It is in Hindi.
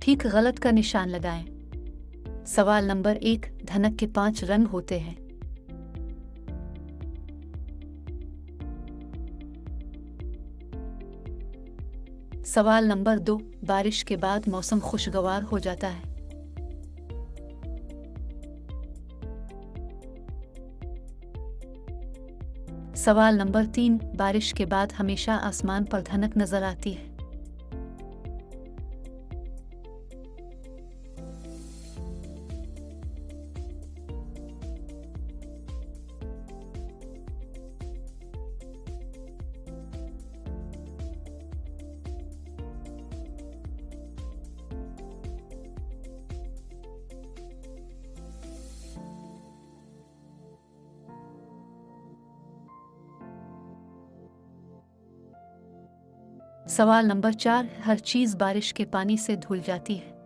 ठीक गलत का निशान लगाएं। सवाल नंबर 1, धनक के 5 रंग होते हैं। सवाल नंबर 2, बारिश के बाद मौसम खुशगवार हो जाता है। सवाल नंबर 3, बारिश के बाद हमेशा आसमान पर धनक नजर आती है। सवाल नंबर 4, हर चीज बारिश के पानी से धुल जाती है।